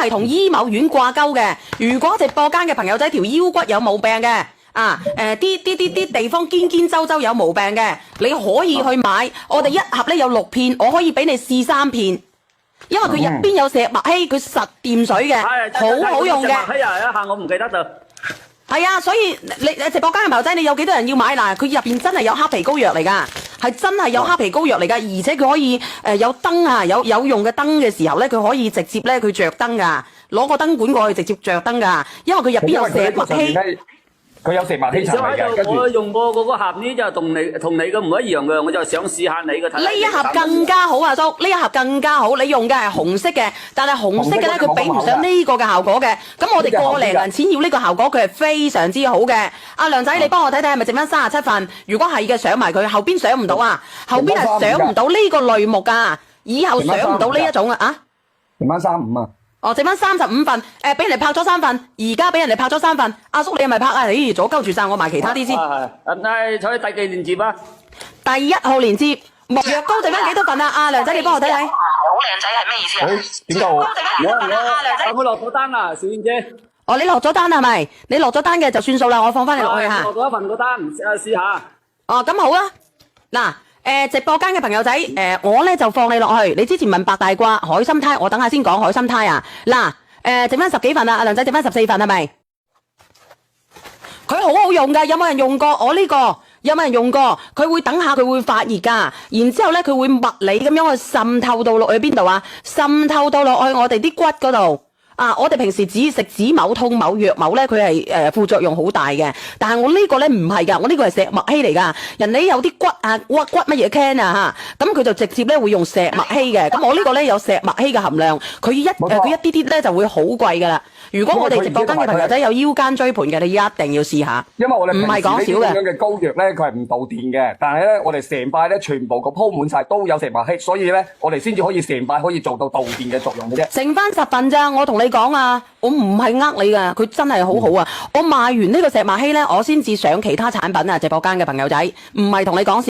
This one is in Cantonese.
係同醫某院掛鈎嘅。如果直播間嘅朋友仔條腰骨有毛病嘅，啲地方堅周有毛病嘅，你可以去買。我哋一盒咧有6片，我可以俾你試3片，因為佢入邊有石墨烯，佢實掂水嘅，好好用嘅。石墨烯啊，一下我唔記得咗。係啊，所以你直播間嘅朋友仔，你有幾多人要買嗱？佢入邊真係有黑皮膏藥嚟㗎，係真係有黑皮膏藥嚟㗎，而且佢可以有燈啊，有用嘅燈嘅時候咧，佢可以直接咧佢着燈㗎，攞個燈管過去直接着燈㗎，因為佢入邊有石墨烯。佢有石墨烯層嘅，我用過嗰個盒呢，就同你嘅唔一樣嘅，我就想試下你嘅睇。呢一盒更加好啊，叔！呢一盒更加好，你用嘅係紅色嘅，但係紅色嘅咧，佢比唔上呢個嘅效果嘅。咁我哋個零銀錢要呢個效果，佢係非常之好嘅。阿梁仔，你幫我睇睇係咪剩翻37份？如果係嘅，上埋佢，後邊上唔到啊，後邊係上唔到呢個類目㗎，以後上唔到呢一種啊。剩翻35啊！哦，剩翻35份，俾人哋拍咗3份，而家俾人哋拍咗3份。阿叔你係咪拍啊？咦，阻鳩住晒，我賣其他啲先。係，坐喺第幾連接啊？第1號連接，牧藥膏剩翻幾多份啊？阿梁仔，你幫我睇睇。好靚仔係咩意思啊？點解我？我落咗單啦，小燕姐。哦，你落咗單係咪？你落咗單嘅就算數啦，我放翻你落去嚇。落咗一份個單，試下。哦，咁好啦。嗱。直播間嘅朋友仔，我咧就放你落去。你之前問白大褂、海參胎，我等下先講海參胎啊。嗱，剩翻10幾份啦，阿梁仔剩翻14份係咪？佢好好用噶，有冇人用過？我呢個有冇人用過？佢會等下佢會發熱噶，然之後咧佢會物理咁樣去滲透到落去邊度啊？滲透到落去我哋啲骨嗰度。我哋平時只食止某痛某藥某咧，佢係副作用好大嘅。但係我呢個咧唔係㗎，我呢個係石墨烯嚟㗎。人哋有啲骨啊骨乜嘢 can 啊嚇，咁佢就直接咧會用石墨烯嘅。咁我呢個咧有石墨烯嘅含量，佢一啲咧就會好貴㗎啦。如果我哋直播間嘅朋友仔有腰間椎盤嘅，你一定要試下。因為我哋唔係講少嘅。咁樣嘅膏藥咧，佢係唔導電嘅，但係咧我哋成塊咧全部個鋪滿晒都有石墨烯，所以咧我哋先至可以成塊可以做到導電嘅作用嘅啫。剩翻10份咋，我同你講啊，我唔係呃你㗎，佢真係好好啊！我賣完呢個石墨烯咧，我先至上其他產品啊，直播間嘅朋友仔，唔係同你講笑。